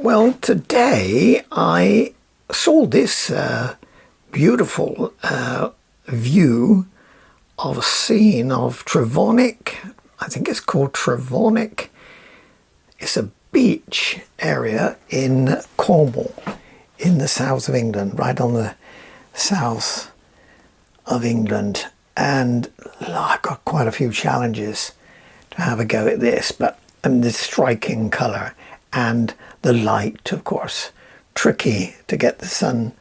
Well, today I saw this beautiful view of a scene of Trevornick. I think it's called Trevornick. It's a beach area in Cornwall, in the south of England, right on the south of England. And I've got quite a few challenges to have a go at this, but the striking colour and the light, of course, tricky to get the sun.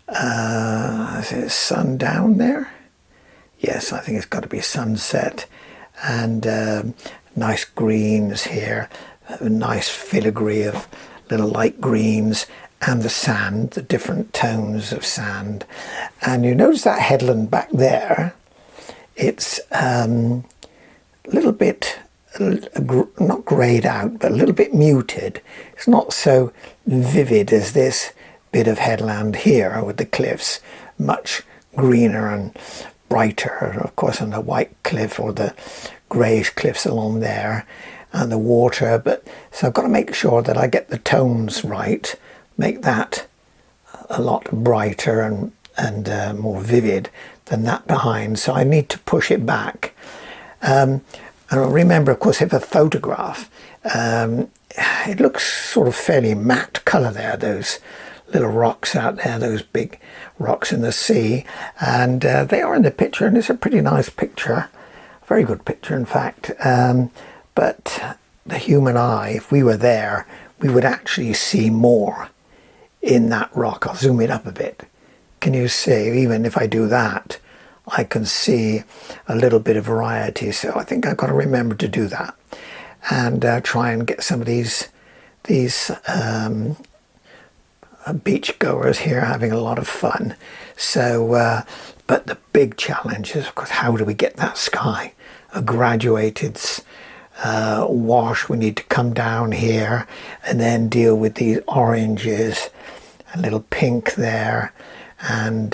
Is it sun down there? Yes, I think it's got to be sunset. And nice greens here, a nice filigree of little light greens, and the sand, the different tones of sand. And you notice that headland back there, it's a little bit, not greyed out, but a little bit muted. It's not so vivid as this bit of headland here with the cliffs, much greener and brighter, of course, on the white cliff or the greyish cliffs along there, and the water. But so I've got to make sure that I get the tones right, make that a lot brighter and more vivid than that behind. So I need to push it back. And remember, of course, if a photograph, it looks sort of fairly matte colour there, those little rocks out there, those big rocks in the sea, and they are in the picture, and it's a pretty nice picture, very good picture in fact, but the human eye, if we were there, we would actually see more in that rock. I'll zoom it up a bit. Can you see? Even if I do that, I can see a little bit of variety, so I think I've got to remember to do that and try and get some of these beach goers here having a lot of fun. So but the big challenge is, of course, how do we get that sky a graduated wash? We need to come down here and then deal with these oranges, a little pink there, and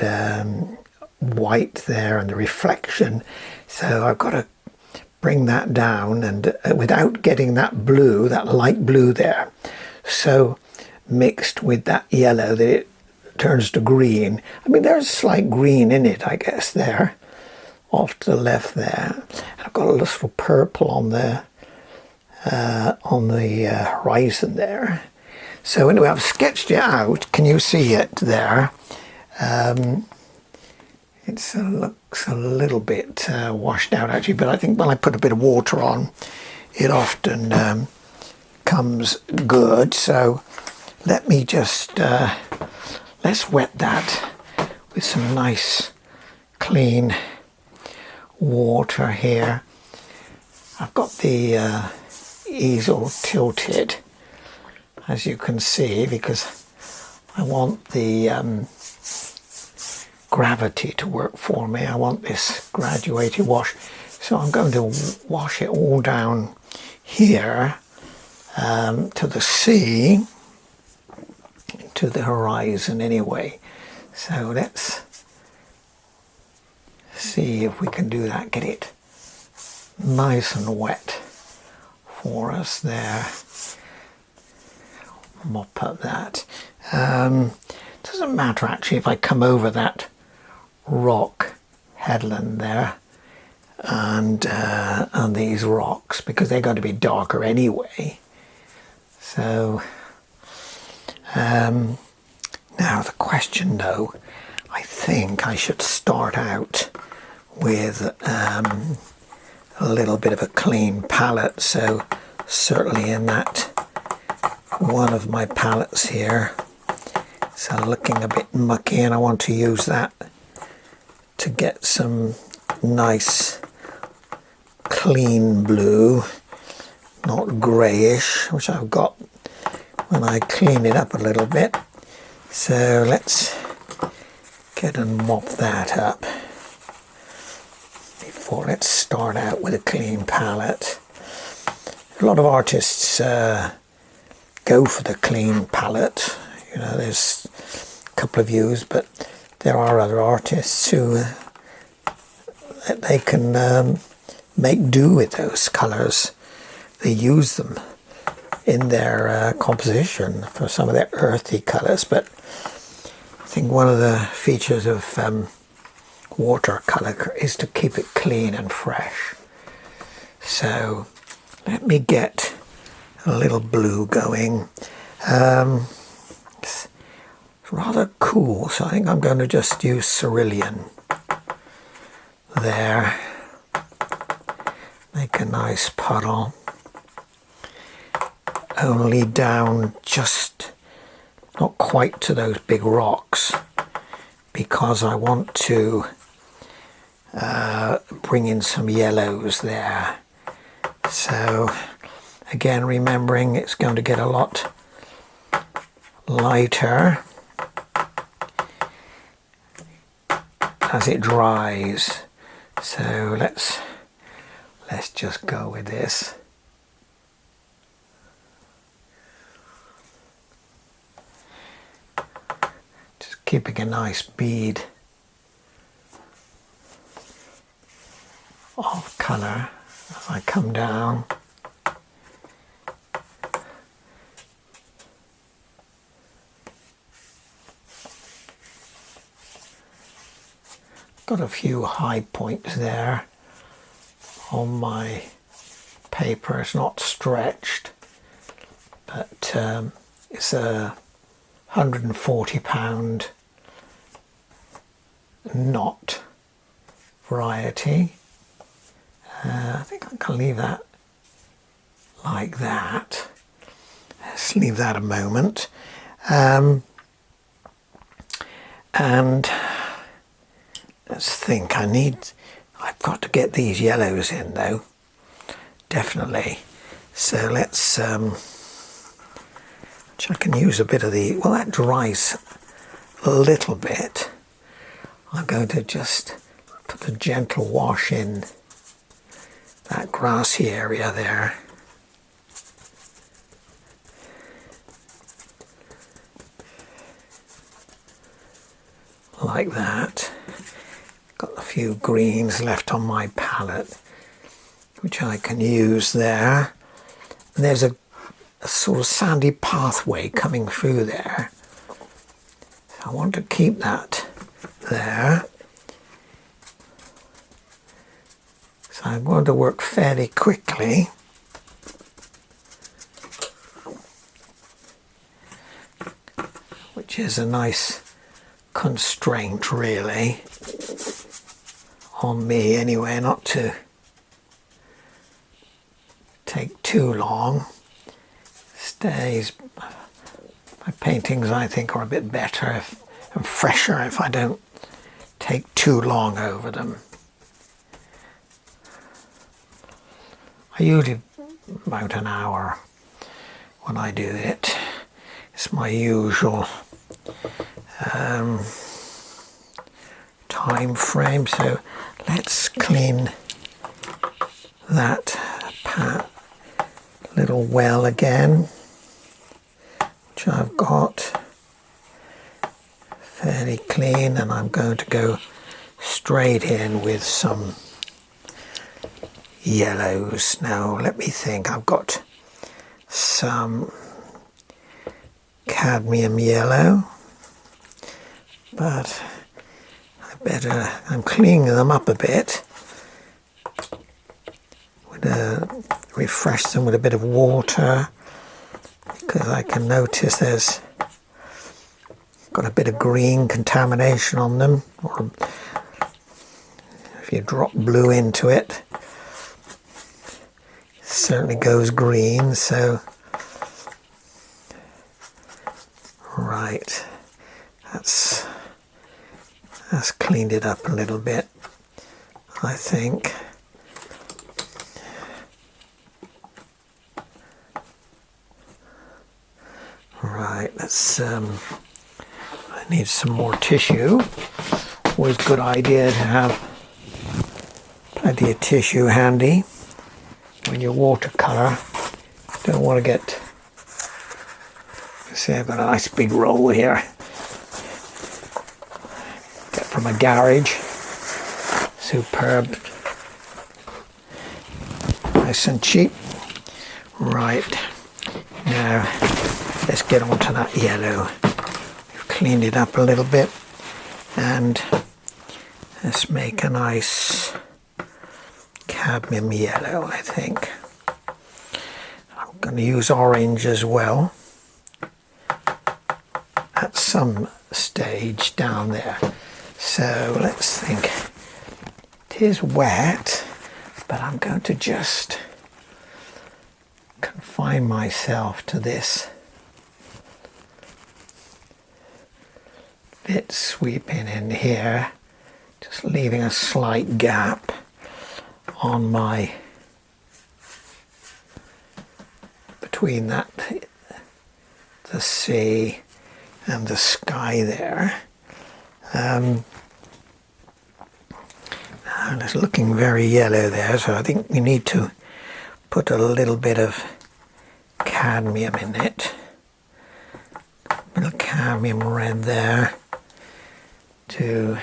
white there, and the reflection. So I've got to bring that down, and without getting that blue, that light blue there, so mixed with that yellow that it turns to green. I mean, there's slight green in it, I guess, there off to the left there. And I've got a little purple on the horizon there. So anyway, I've sketched it out. Can you see it there? It looks a little bit washed out actually, but I think when I put a bit of water on, it often comes good. So let me just, let's wet that with some nice clean water here. I've got the easel tilted, as you can see, because I want the gravity to work for me. I want this graduated wash. So I'm going to wash it all down here to the sea, to the horizon anyway. So let's see if we can do that, get it nice and wet for us there. Mop up that. Doesn't matter actually if I come over that rock headland there and these rocks, because they're going to be darker anyway. So now the question though, I think I should start out with a little bit of a clean palette. So certainly in that one of my palettes here, so looking a bit mucky, and I want to use that to get some nice clean blue, not greyish, which I've got when I clean it up a little bit. So let's get and mop that up before. Let's start out with a clean palette. A lot of artists go for the clean palette. You know, there's a couple of views, but there are other artists who they can make do with those colours. They use them in their composition for some of their earthy colours, but I think one of the features of watercolour is to keep it clean and fresh. So let me get a little blue going. It's rather cool, so I think I'm going to just use cerulean there. Make a nice puddle. Only down just not quite to those big rocks, because I want to bring in some yellows there. So again, remembering it's going to get a lot lighter as it dries. So let's just go with this. Just keeping a nice bead of colour as I come down. Got a few high points there on my paper. It's not stretched, but it's a £140 knot variety. I think I can leave that like that. Let's leave that a moment. And let's think, I've got to get these yellows in though, definitely. So let's, I can use a bit of well, that dries a little bit. I'm going to just put a gentle wash in that grassy area there. Like that. Got a few greens left on my palette, which I can use there. And there's a sort of sandy pathway coming through there. So I want to keep that there. So I'm going to work fairly quickly. Which is a nice constraint really on me anyway, not to take too long. Stays, my paintings I think are a bit better and fresher if I don't take too long over them. I usually about an hour when I do it. It's my usual time frame. So let's clean that little well again, which I've got fairly clean, and I'm going to go straight in with some yellows. Now let me think, I've got some cadmium yellow, but I'm cleaning them up a bit. Refresh them with a bit of water, because I can notice there's got a bit of green contamination on them, or if you drop blue into it, it certainly goes green. So right, that's cleaned it up a little bit, I think. Right, I need some more tissue. Always a good idea to have plenty of tissue handy when you watercolour. Don't want to get, see, I've got a nice big roll here. Get from a garage. Superb. Nice and cheap. Right. Now let's get onto that yellow. We've cleaned it up a little bit, and let's make a nice cadmium yellow, I think. I'm going to use orange as well at some stage down there. So let's think. It is wet, but I'm going to just confine myself to this bit sweeping in here, just leaving a slight gap on my between that the sea and the sky there. And it's looking very yellow there, so I think we need to put a little bit of cadmium in it. A little cadmium red there to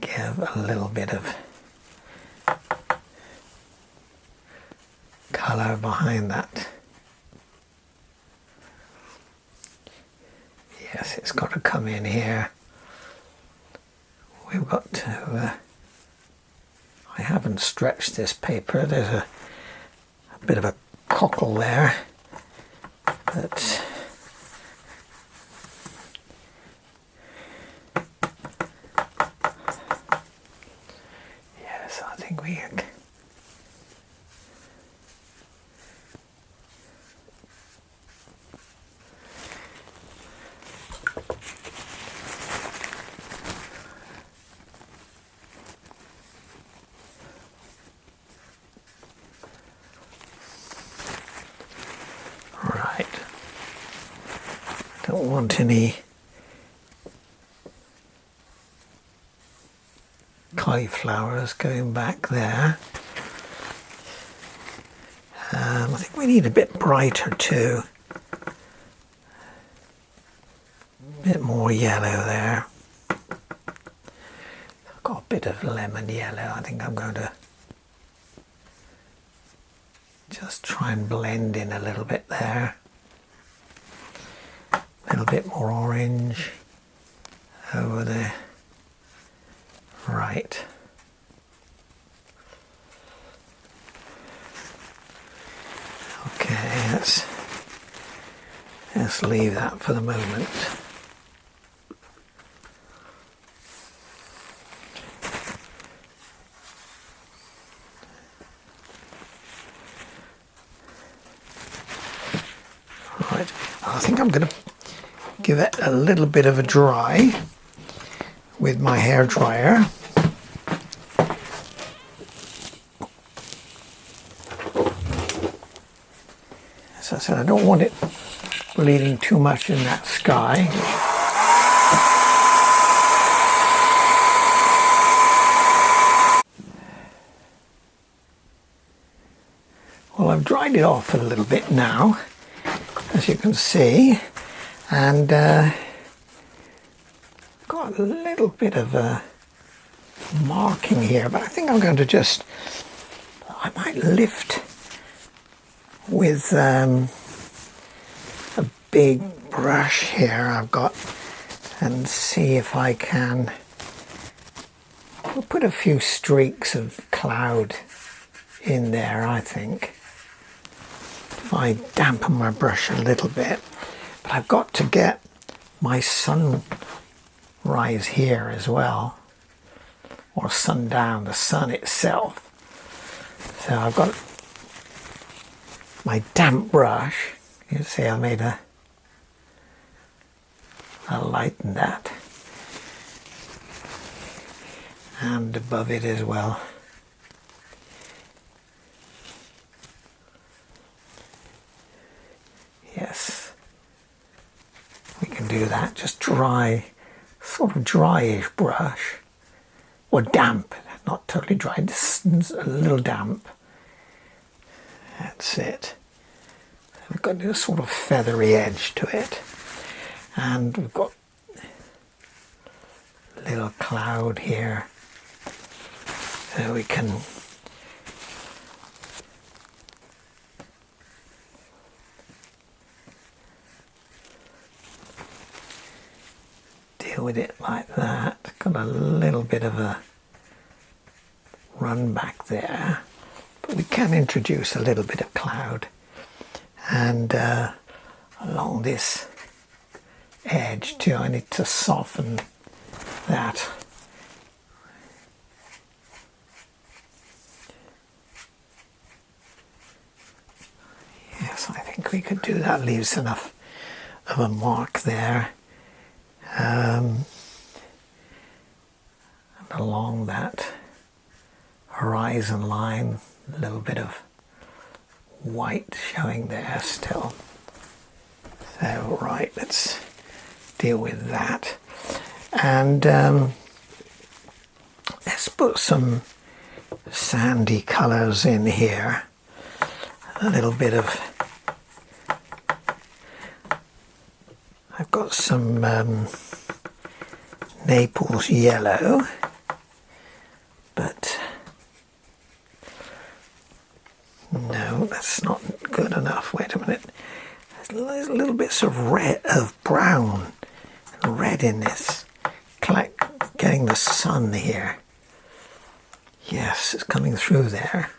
give a little bit of colour behind that. Yes, it's got to come in here. We've got to, I haven't stretched this paper, there's a bit of a cockle there, but yes, I think we don't want any cauliflowers going back there. I think we need a bit brighter too. A bit more yellow there. I've got a bit of lemon yellow. I think I'm going to just try and blend in a little bit there. A little bit more orange over there. Right. Okay, let's leave that for the moment. Right, I think I'm going to give it a little bit of a dry with my hairdryer. As I said, I don't want it bleeding too much in that sky. Well, I've dried it off a little bit now, as you can see, and got a little bit of a marking here, but I think I'm going to just, I might lift with a big brush here I've got and see if I can, we'll put a few streaks of cloud in there, I think, if I dampen my brush a little bit. But I've got to get my sunrise here as well, or sundown, the sun itself. So I've got my damp brush. You see I made I lightened that, and above it as well. Yes, we can do that. Just dry, sort of dryish brush, or damp, not totally dry, just a little damp. That's it. We've got a sort of feathery edge to it, and we've got a little cloud here, so we can deal with it like that. Got a little bit of a run back there, but we can introduce a little bit of cloud. And along this edge too, I need to soften that. Yes, I think we could do that. Leaves enough of a mark there. And along that horizon line, a little bit of white showing there still. So right, let's deal with that. And let's put some sandy colours in here. A little bit of, I've got some Naples yellow, but no, that's not good enough. Wait a minute. There's little bits of red, of brown and red in this. Like getting the sun here. Yes, it's coming through there.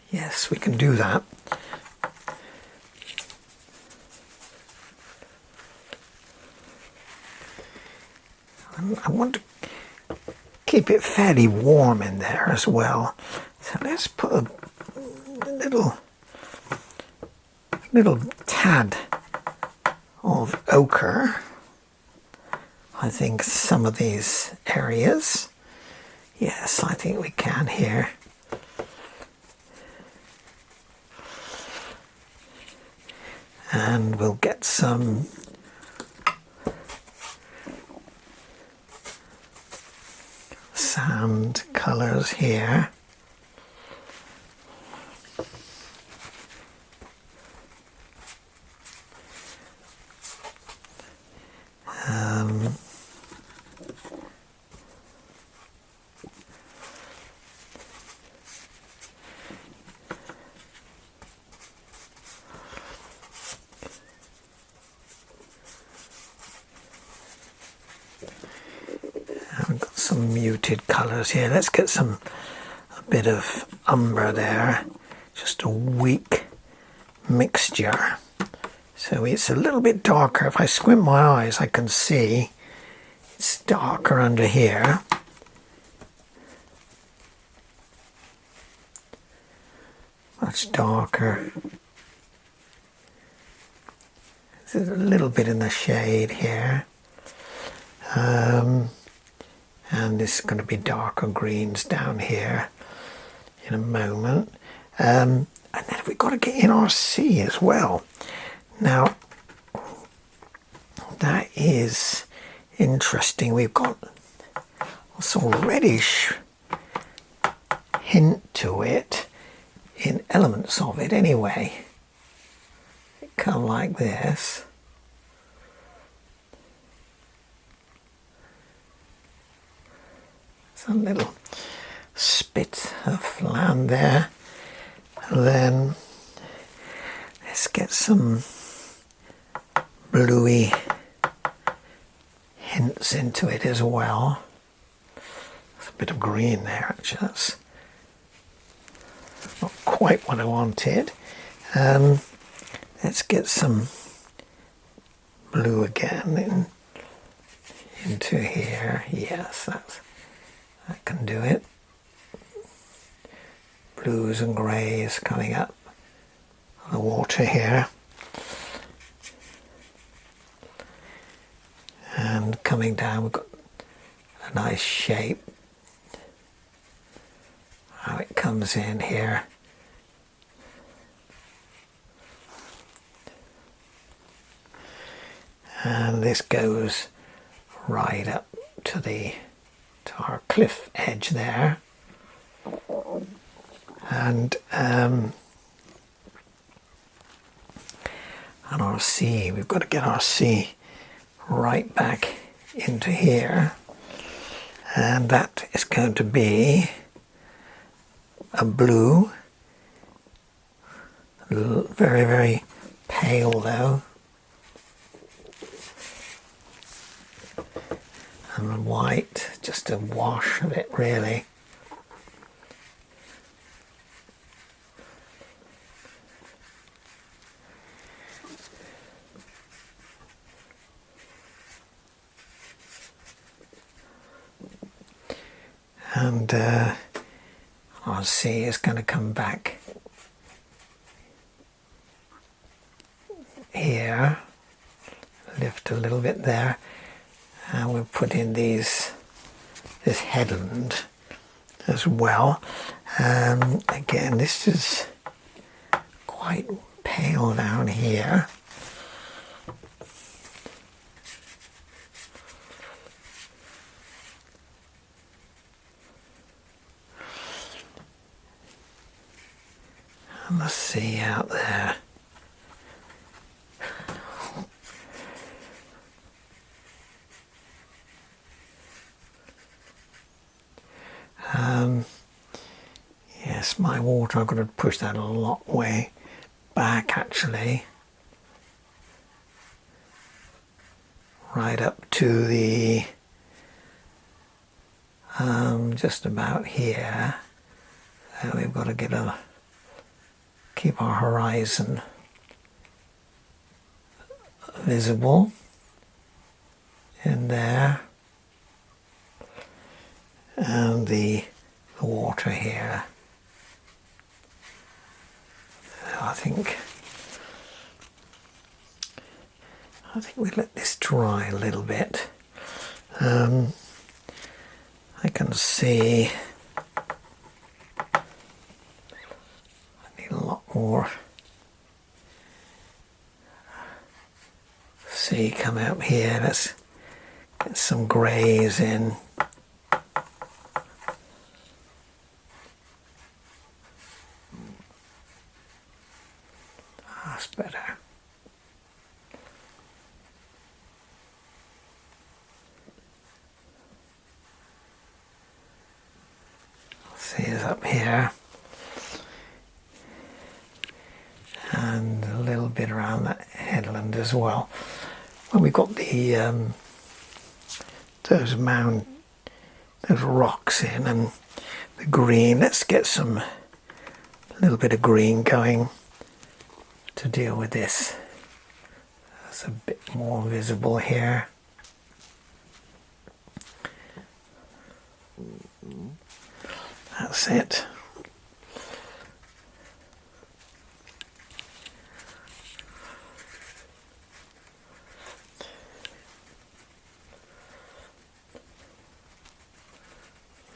Yes, we can do that. I want to keep it fairly warm in there as well. So let's put a little tad of ochre. I think some of these areas. Yes, I think we can here. And we'll get some sand colours here. I've got some muted colours here. Let's get a bit of umber there. Just a weak mixture. So it's a little bit darker. If I squint my eyes, I can see it's darker under here. Much darker. There's a little bit in the shade here. And this is going to be darker greens down here in a moment. And then we've got to get in our sea as well. Now, that is interesting. We've got a sort of reddish hint to it in elements of it anyway. It come like this. A little spit of land there, and then let's get some bluey hints into it as well. There's a bit of green there actually. That's not quite what I wanted. Let's get some blue again into here. Yes, that can do it. Blues and greys coming up on the water here. And coming down, we've got a nice shape. How it comes in here. And this goes right up to our cliff edge there. And our sea, we've got to get our sea right back into here, and that is going to be a blue Very, very pale though. And white, just a wash of it really. And I'll see it's going to come back here, lift a little bit there, and we'll put in this headland as well. Again, this is quite pale down here. And the sea out there. Yes, my water, I've got to push that a lot way back actually. Right up to the just about here. So we've got to keep our horizon visible in there, and the water here. So I think we let this dry a little bit. I can see I need a lot more sea come out here. Let's get some greys in. That's better. See is up here, and a little bit around that headland as well. When we've got the those rocks in and the green, let's get a little bit of green going to deal with this. That's a bit more visible here. That's it.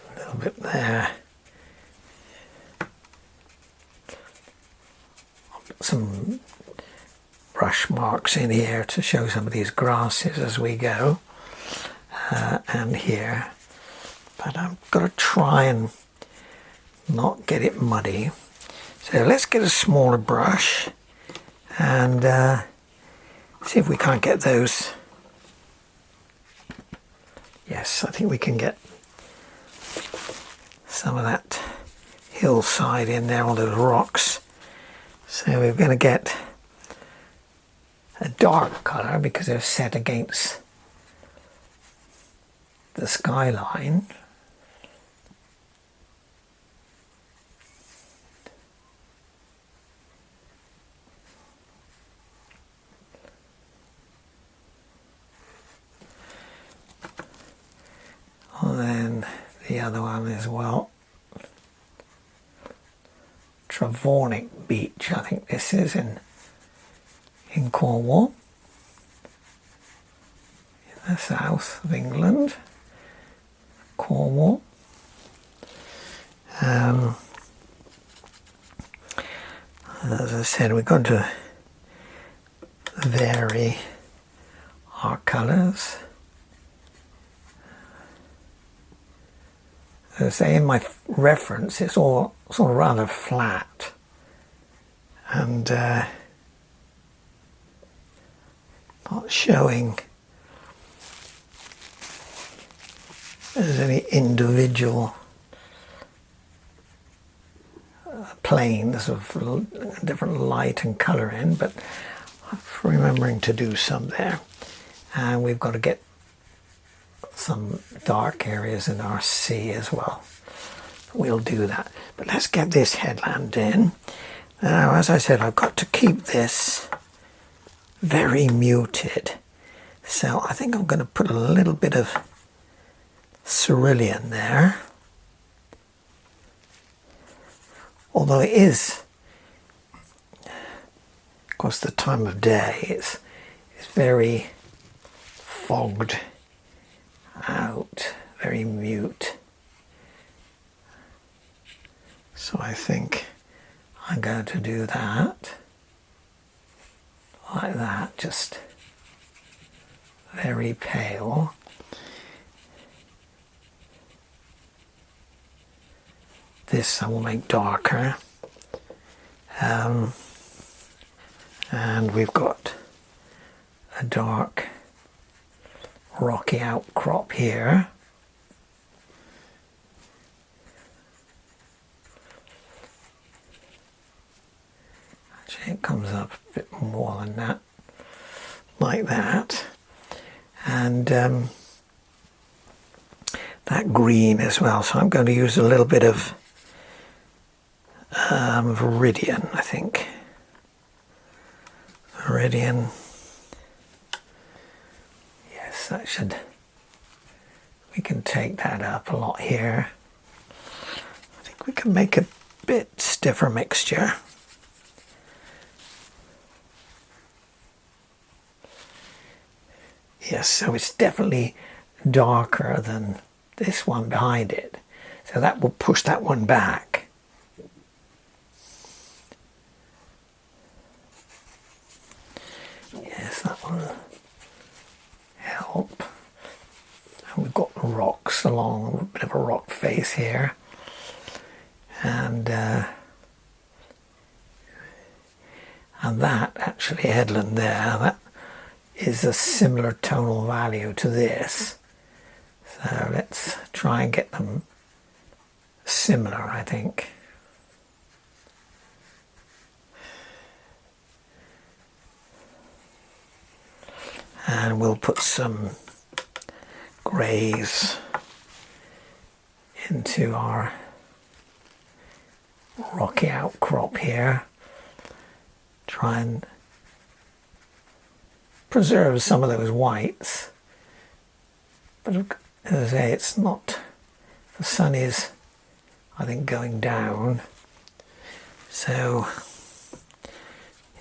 A little bit there. I'll put some brush marks in here to show some of these grasses as we go, and here. But I'm going to try and not get it muddy. So let's get a smaller brush and see if we can't get those. Yes, I think we can get some of that hillside in there, all those rocks. So we're going to get a dark colour because they're set against the skyline. And then the other one as well. Trevornick Beach, I think this is in Cornwall, in the south of England. Cornwall. As I said, we're going to vary our colours. As I say, in my reference, it's all sort of rather flat, and not showing as any individual planes of different light and colour in, but I'm remembering to do some there. And we've got to get some dark areas in our sea as well. We'll do that. But let's get this headland in. Now, as I said, I've got to keep this very muted. So I think I'm going to put a little bit of cerulean there. Although it is, of course, the time of day, it's very fogged out, very mute. So I think I'm going to do that, like that, just very pale. This I will make darker. And we've got a dark rocky outcrop here. Actually, it comes up a bit more than that, like that. And that green as well. So I'm going to use a little bit of Viridian, I think. Viridian. Yes, that should, we can take that up a lot here. I think we can make a bit stiffer mixture. Yes, so it's definitely darker than this one behind it. So that will push that one back. Yes, that will help. And we've got rocks along, a bit of a rock face here. And that actually headland there, that is a similar tonal value to this. So let's try and get them similar, I think. And we'll put some greys into our rocky outcrop here. Try and preserve some of those whites. But as I say, it's not, the sun is, I think, going down, so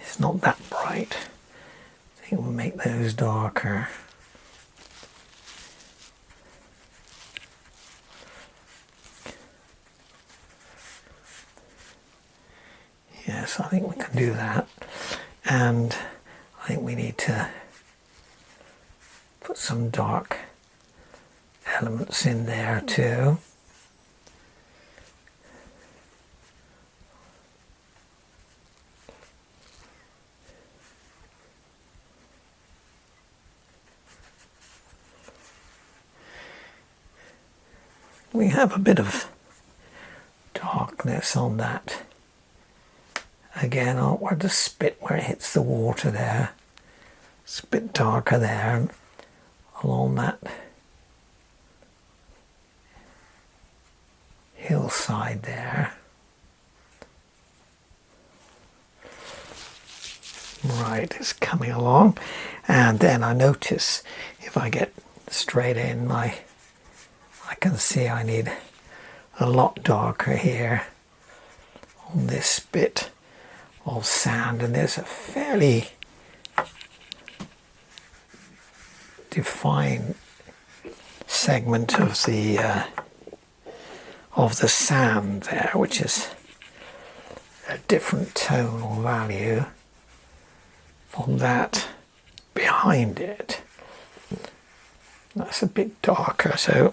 it's not that bright. I think we'll make those darker. Yes, I think we can do that. And I think we need to put some dark elements in there too. We have a bit of darkness on that. Again, where the spit where it hits the water there. It's a bit darker there and along that hillside there. Right, it's coming along. And then I notice if I get straight in, I can see I need a lot darker here on this bit of sand, and there's a fairly defined segment of the sand there, which is a different tonal value from that behind it. That's a bit darker, so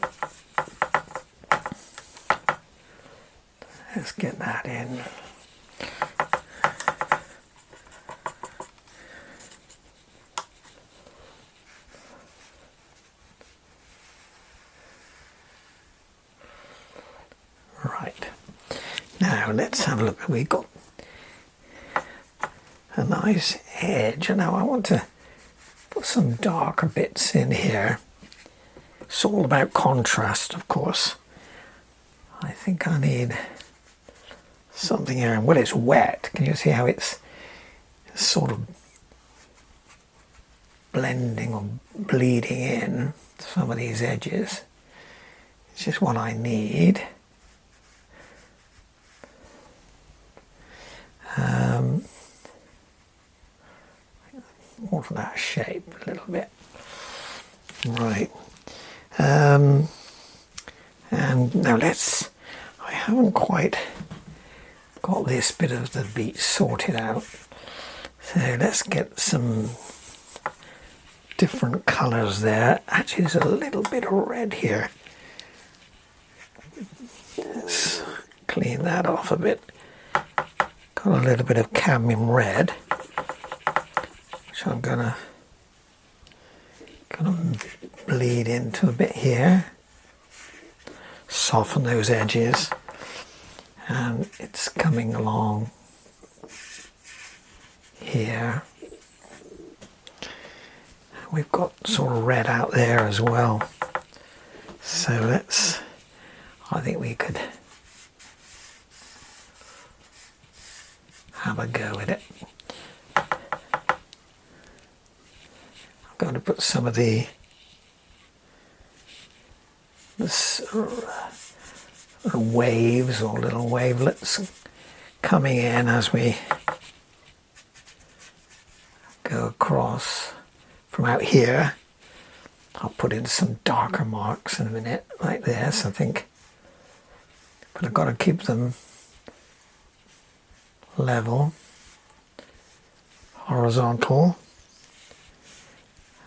let's get that in. Right. Now Now let's have a look. We've got a nice edge, and now I want to put some darker bits in here. It's all about contrast, of course. I think I need something here. Well, it's wet. Can you see how it's sort of blending or bleeding in some of these edges? It's just what I need. More for that shape a little bit. Right. And now I haven't quite got this bit of the beach sorted out. So let's get some different colours there. Actually, there's a little bit of red here. Let's clean that off a bit. Got a little bit of cadmium red, which I'm gonna bleed into a bit here. Soften those edges, and it's coming along here. We've got sort of red out there as well, so I think we could have a go with it. I'm going to put some of the waves or little wavelets coming in as we go across from out here. I'll put in some darker marks in a minute, like this, I think. But I've got to keep them level, horizontal.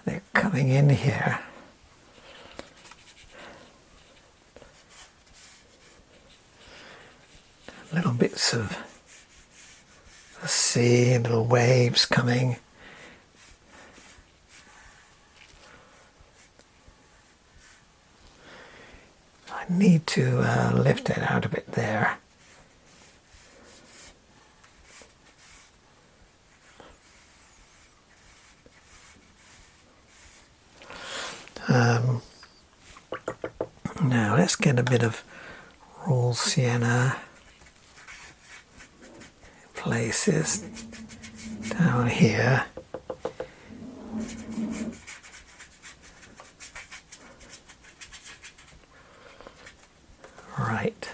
They're coming in here. Little bits of the sea, little waves coming. I need to lift it out a bit there. Now let's get a bit of raw sienna places down here. Right.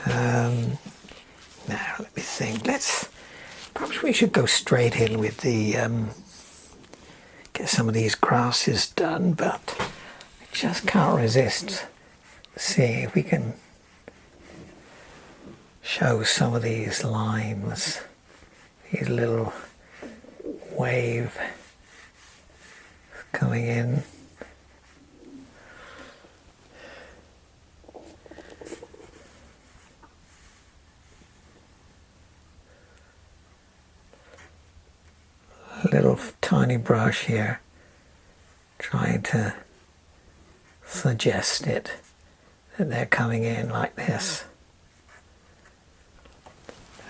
Now let me think. Perhaps we should go straight in with the get some of these grasses done, but I just can't resist seeing if we can show some of these lines, these little wave coming in. A little tiny brush here, trying to suggest it, that they're coming in like this.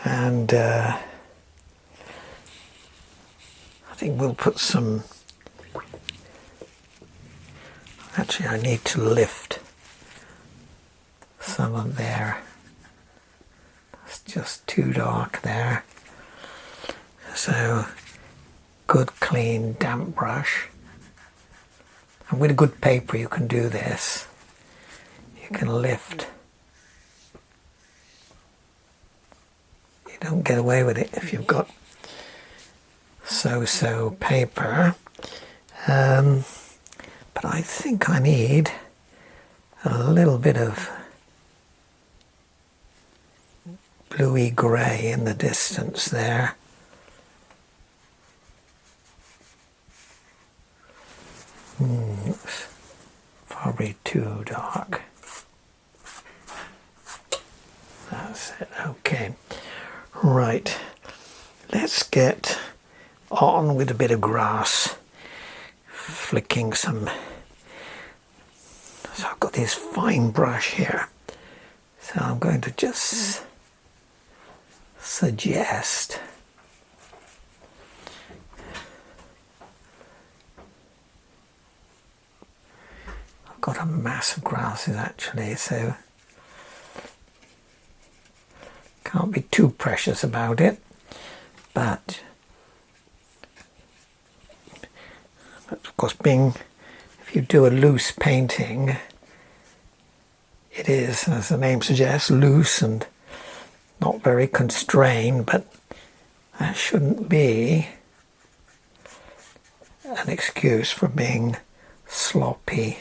And I think we'll put some, actually I need to lift some of there. It's just too dark there. So good clean damp brush. And with a good paper you can do this. You can lift. You don't get away with it if you've got so-so paper. But I think I need a little bit of bluey grey in the distance there. It's probably too dark. That's it. Okay. Right. Let's get on with a bit of grass. Flicking some. So I've got this fine brush here. So I'm going to just suggest I've got a mass of grasses actually, so can't be too precious about it, but of course if you do a loose painting, it is, as the name suggests, loose and not very constrained, but that shouldn't be an excuse for being sloppy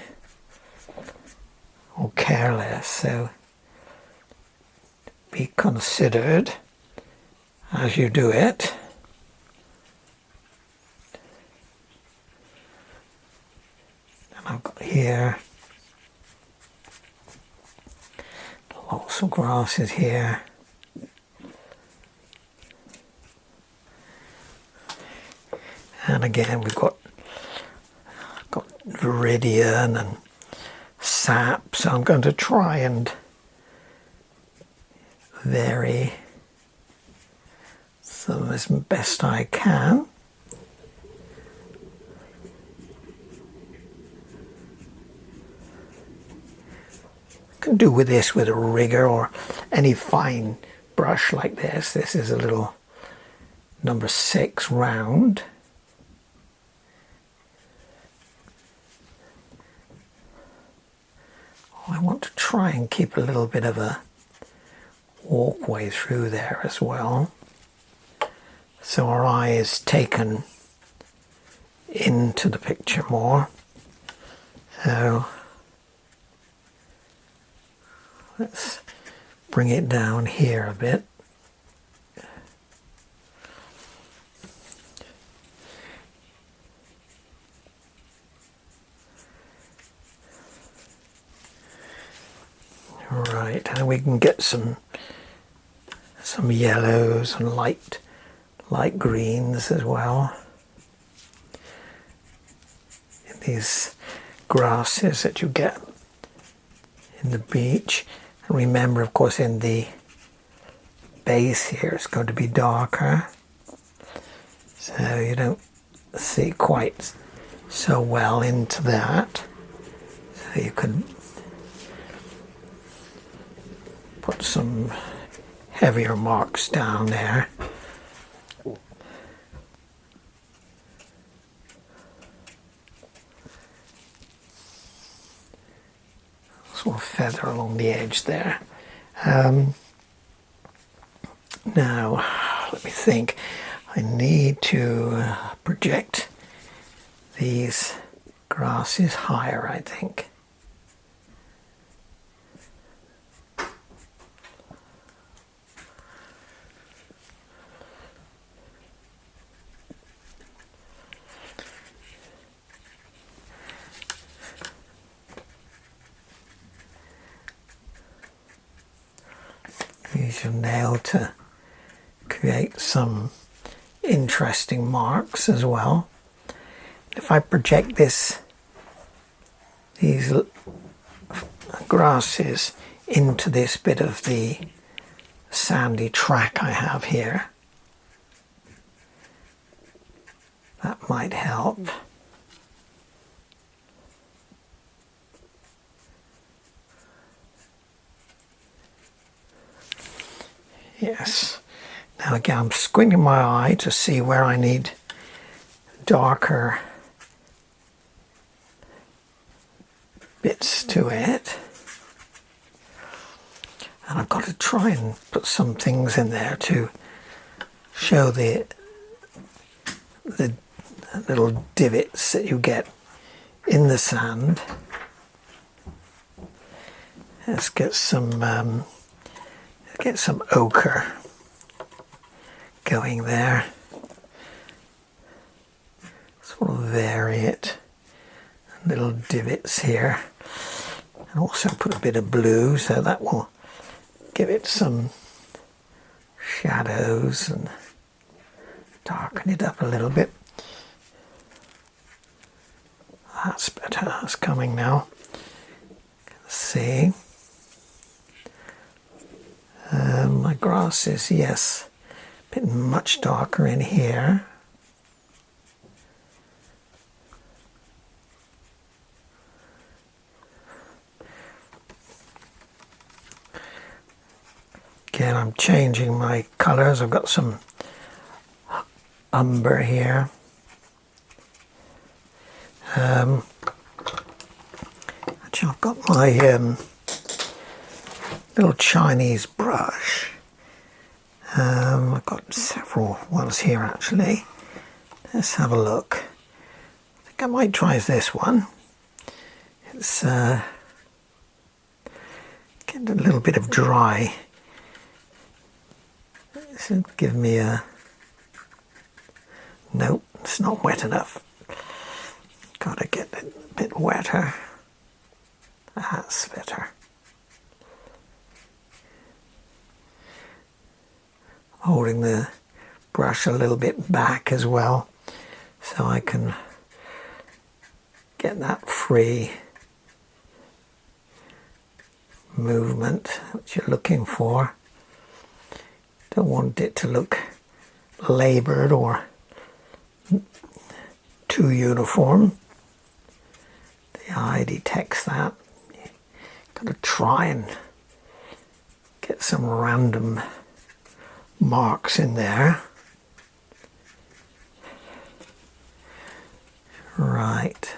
or careless. So be considered as you do it. And I've got here lots of grasses here. And again we've got viridian and sap, so I'm going to try and vary some as best I can. Can do with this with a rigger or any fine brush like this. This is a little number 6 round. I want to try and keep a little bit of a walkway through there as well, so our eye is taken into the picture more. So let's bring it down here a bit. Right, and we can get some yellows and light greens as well in these grasses that you get in the beach. And remember, of course, in the base here it's going to be darker, so you don't see quite so well into that, so you can put some heavier marks down there. Sort of feather along the edge there. Now, let me think. I need to project these grasses higher, I think. Use your nail to create some interesting marks as well. If I project these grasses into this bit of the sandy track I have here, that might help. Yes. Now again, I'm squinting my eye to see where I need darker bits to it. And I've got to try and put some things in there to show the little divots that you get in the sand. Let's get some ochre going there. Sort of vary it. Little divots here. And also put a bit of blue, so that will give it some shadows and darken it up a little bit. That's better, that's coming now. Let's see. my grass is, yes, a bit much darker in here. Again, I'm changing my colours. I've got some umber here. Actually, I've got my little Chinese brush. I've got several ones here actually. Let's have a look. I think I might try this one. It's getting a little bit of dry. This will give me a... Nope, it's not wet enough. Gotta get it a bit wetter. That's better. Holding the brush a little bit back as well, so I can get that free movement which you're looking for. Don't want it to look laboured or too uniform. The eye detects that. Got to try and get some random marks in there. Right.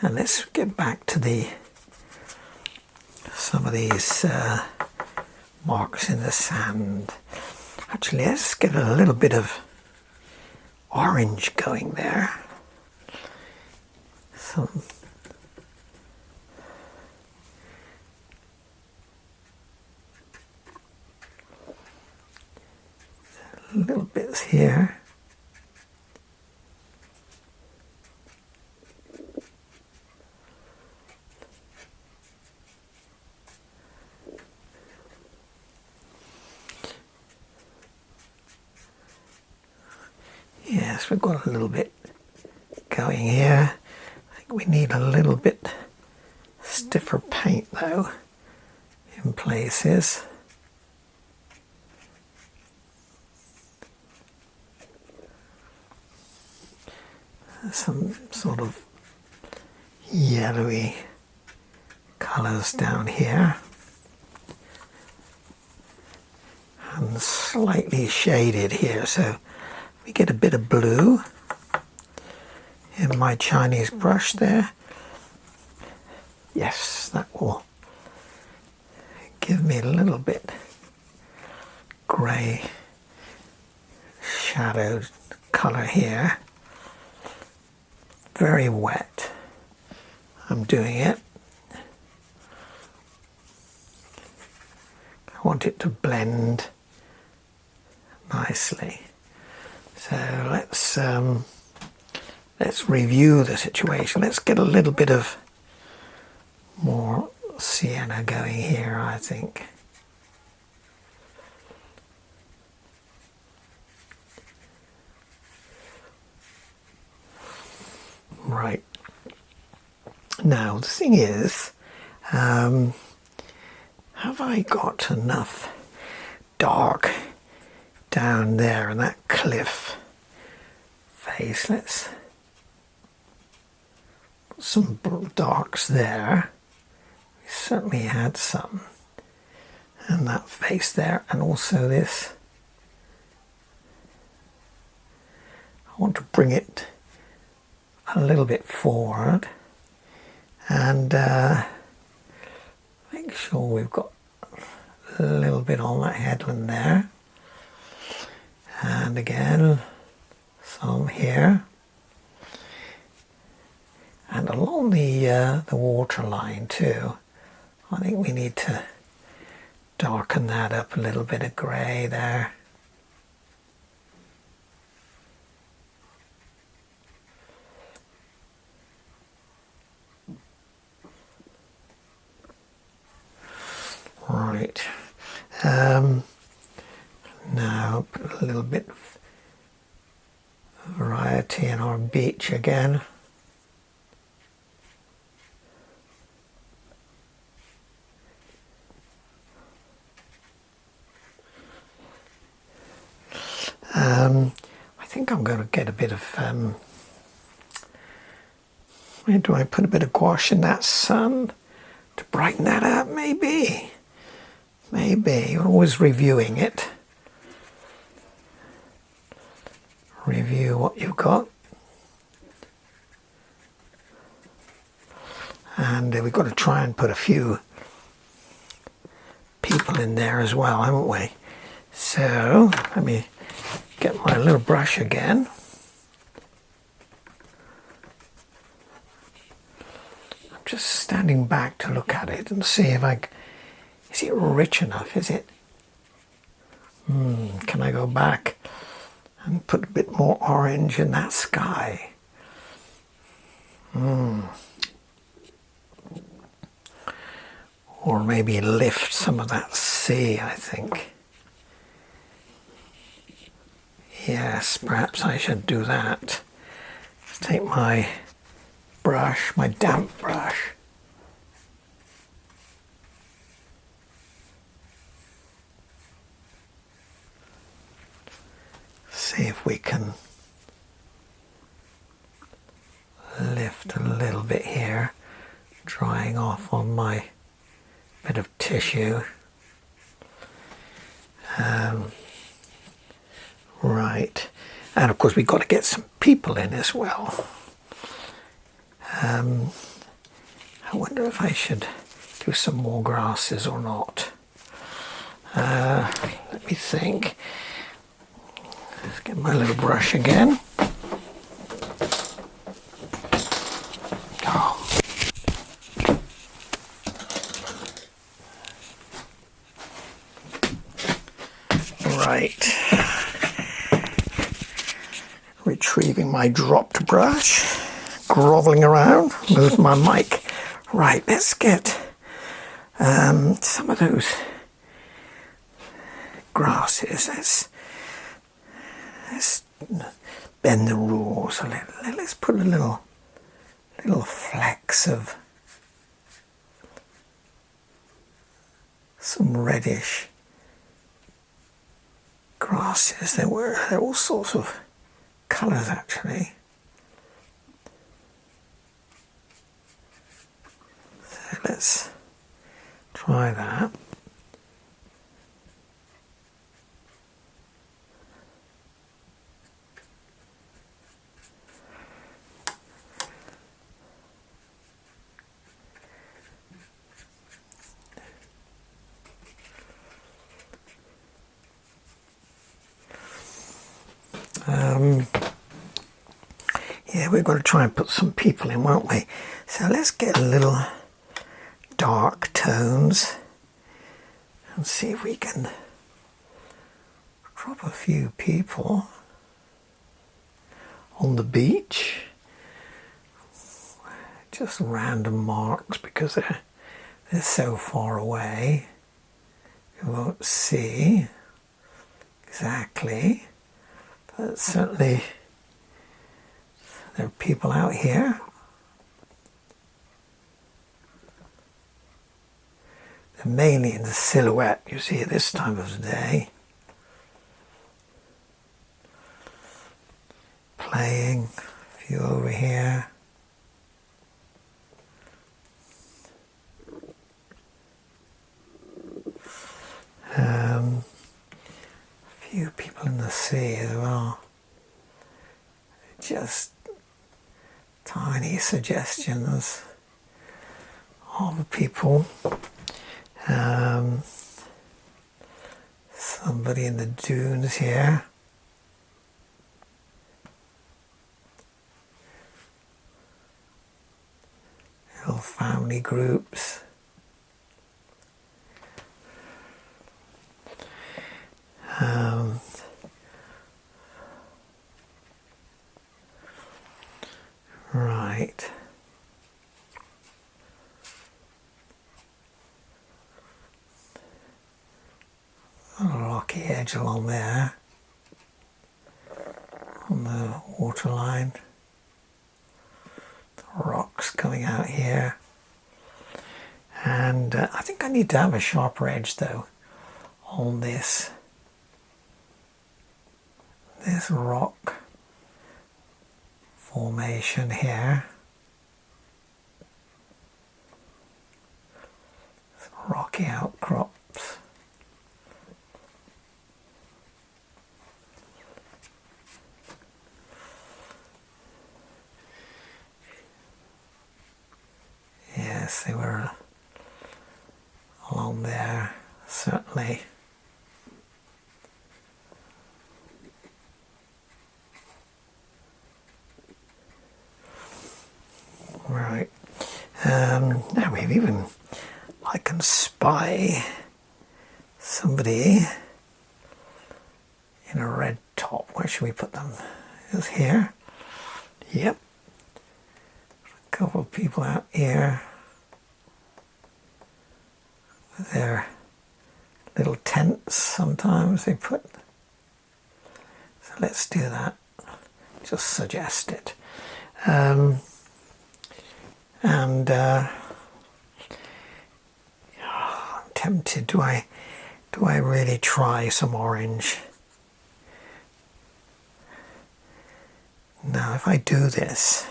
And let's get back to some of these marks in the sand. Actually, let's get a little bit of orange going there. Some little bits here. Yes, we've got a little bit going here. I think we need a little bit stiffer paint though in places. Some sort of yellowy colours down here and slightly shaded here, so we get a bit of blue in my Chinese brush there. Yes, that will give me a little bit grey shadowed colour here. Very wet. I'm doing it. I want it to blend nicely. So let's review the situation. Let's get a little bit of more sienna going here, I think. Right. Now, the thing is, have I got enough dark down there in that cliff face? Let's put some darks there. We certainly had some. And that face there, and also this. I want to bring it a little bit forward and make sure we've got a little bit on that headland there, and again some here, and along the water line too. I think we need to darken that up a little bit of grey there. Right, now put a little bit of variety in our beach again. I think I'm going to get a bit of, where do I put a bit of gouache in that sun to brighten that up? Maybe. You're always reviewing it. Review what you've got. And we've got to try and put a few people in there as well, haven't we? So let me get my little brush again. I'm just standing back to look at it and see if is it rich enough? Is it? Can I go back and put a bit more orange in that sky? Or maybe lift some of that sea, I think. Yes, perhaps I should do that. Take my brush, my damp brush. See if we can lift a little bit here, drying off on my bit of tissue. Right, and of course we've got to get some people in as well. I wonder if I should do some more grasses or not. Let me think. Let's get my little brush again. Right, retrieving my dropped brush, groveling around, move my mic. Right, let's get some of those grasses. Let's bend the rules a little. Let's put a little flecks of some reddish grasses. They're all sorts of colours actually. So let's try that. Yeah, we've got to try and put some people in, won't we? So let's get a little dark tones and see if we can drop a few people on the beach. Just random marks because they're so far away. You won't see exactly, but certainly there are people out here. They're mainly in the silhouette you see at this time of the day. Playing, a few over here. A few people in the sea as well. Just tiny suggestions of people. Somebody in the dunes here. Little family groups. Right. A rocky edge along there on the waterline. The rocks coming out here. And I think I need to have a sharper edge though on this this rock formation here. Some rocky outcrops. Yes, they were along there, certainly. Right. Now we've even, I can spy somebody in a red top. Where should we put them? Is here? Yep. A couple of people out here with their little tents sometimes they put. So let's do that. Just suggest it. I'm tempted. Do I really try some orange? Now, if I do this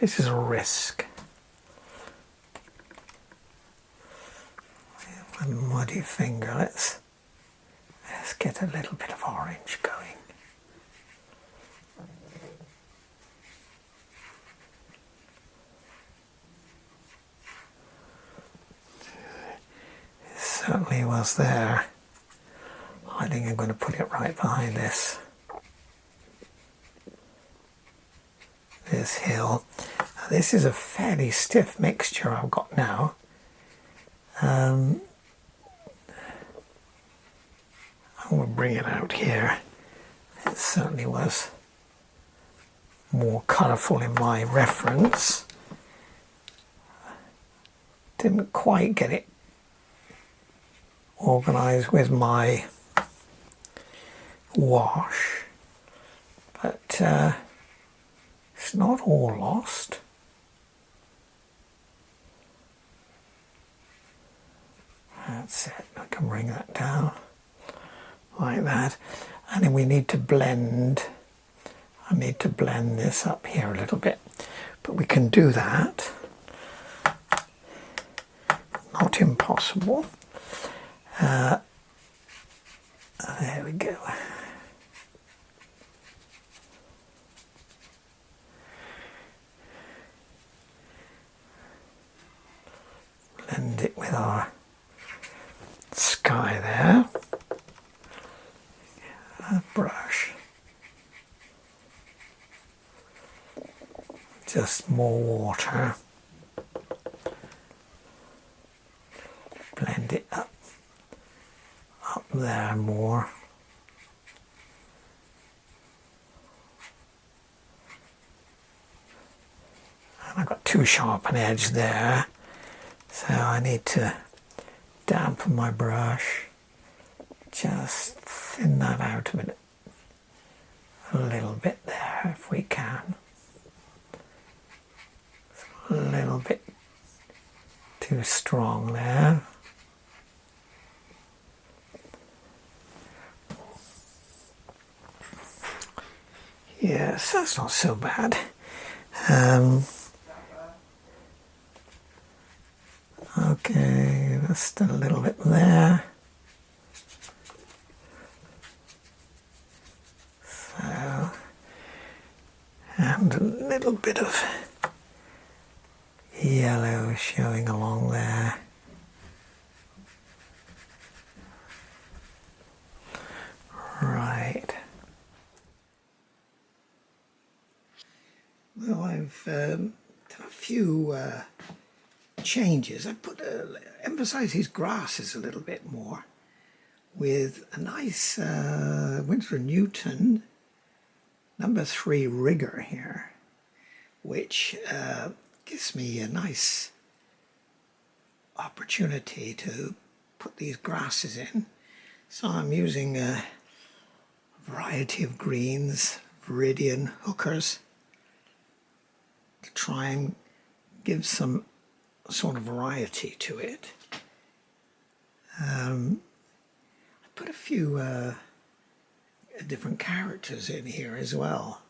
is a risk. My muddy finger. Let's get a little bit of orange going. Certainly was there. I think I'm going to put it right behind this hill. Now, this is a fairly stiff mixture I've got now. I will bring it out here. It certainly was more colourful in my reference. Didn't quite get it organised with my wash, but it's not all lost. That's it. I can bring that down like that, and then we need to blend. I need to blend this up here a little bit, but we can do that. Not impossible. There we go. Blend it with our sky there. A brush. Just more water. Blend it up there more. And I've got too sharp an edge there, so I need to dampen my brush, just thin that out a bit, a little bit there if we can. A little bit too strong there. Yes, that's not so bad. Okay, just a little bit there. So, and a little bit of yellow showing along there. Right. Well, I've done a few changes. I've put emphasised these grasses a little bit more with a nice Winsor & Newton #3 rigger here, which gives me a nice opportunity to put these grasses in. So I'm using a variety of greens, viridian hookers, to try and give some sort of variety to it. I put a few different characters in here as well.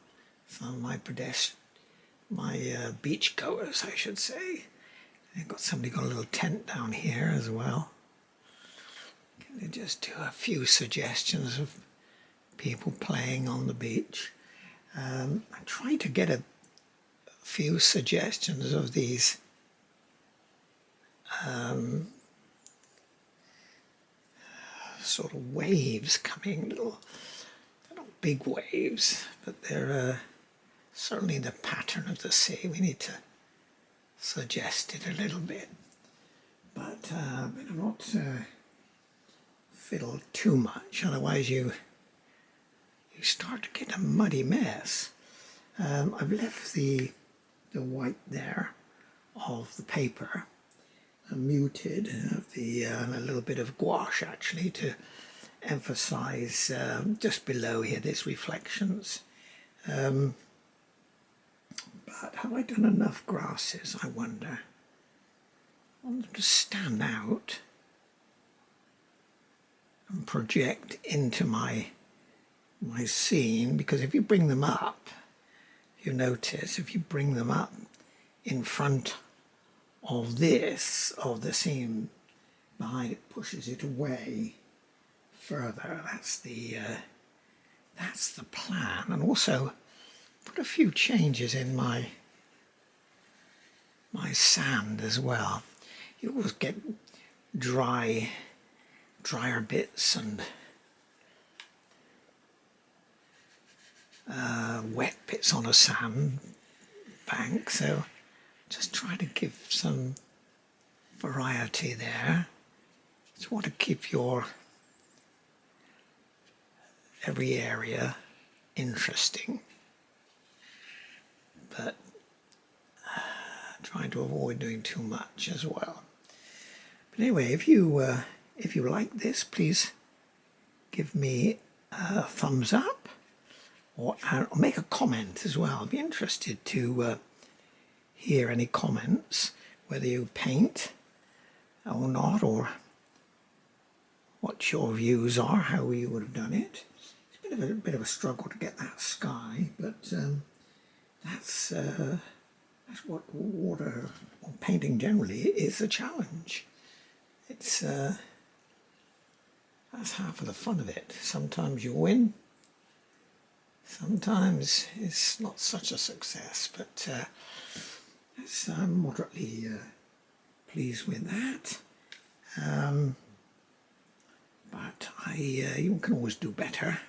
Some of my beach goers, I should say. I've got somebody got a little tent down here as well. Can I just do a few suggestions of people playing on the beach? I tried to get a few suggestions of these sort of waves coming, they're not big waves, but they're certainly the pattern of the sea. We need to suggest it a little bit, but better not fiddle too much, otherwise you start to get a muddy mess. I've left the white there of the paper muted, a little bit of gouache actually to emphasize just below here there's reflections. But have I done enough grasses, I wonder? I want them to stand out and project into my scene, because if you bring them up, you notice if you bring them up in front of the scene behind, it pushes it away further. That's the plan. And also put a few changes in my sand as well. You always get drier bits and wet bits on a sand bank, so just try to give some variety there. Just want to keep your every area interesting, but trying to avoid doing too much as well. But anyway, if you like this, please give me a thumbs up, or make a comment as well. I'd be interested to hear any comments, whether you paint or not, or what your views are, how you would have done it. It's a bit of a struggle to get that sky, but that's what water or painting generally is, a challenge. It's that's half of the fun of it. Sometimes you win, sometimes it's not such a success, but I'm moderately pleased with that. But you can always do better.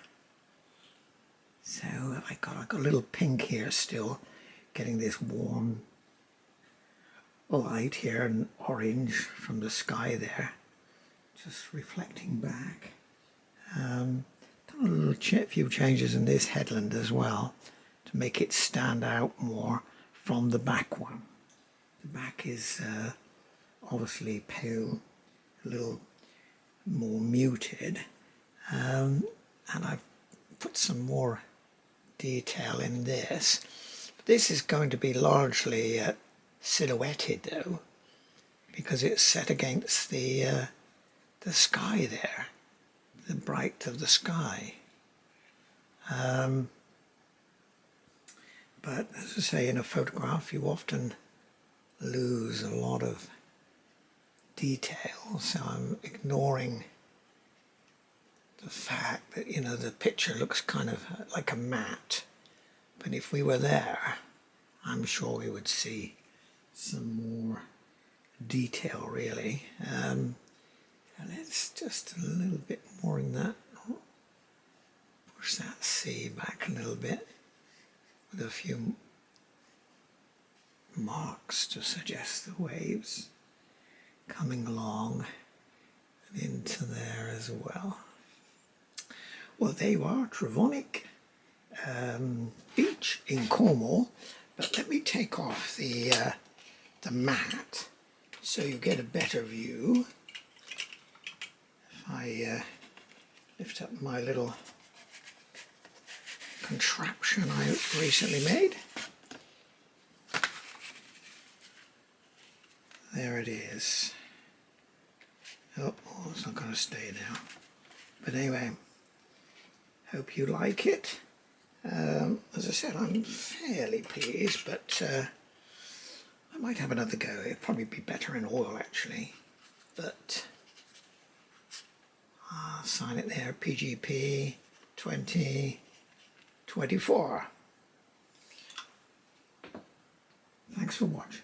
So I got a little pink here still, getting this warm light here and orange from the sky there, just reflecting back. Done a few changes in this headland as well to make it stand out more from the back one. The back is obviously pale, a little more muted, and I've put some more detail in this. This is going to be largely silhouetted though, because it's set against the sky there, the bright of the sky. But as I say, in a photograph you often lose a lot of detail, so I'm ignoring the fact that, you know, the picture looks kind of like a matte, but if we were there, I'm sure we would see some more detail really. And let's just a little bit more in that. Push that sea back a little bit with a few marks to suggest the waves coming along and into there as well. Well, there you are, Trevornick beach in Cornwall. But let me take off the mat so you get a better view. If I lift up my little contraption I recently made. There it is. Oh, it's not going to stay now. But anyway, Hope you like it. As I said, I'm fairly pleased, but I might have another go. It'd probably be better in oil actually, but I'll sign it there, PGP 2024. Thanks for watching.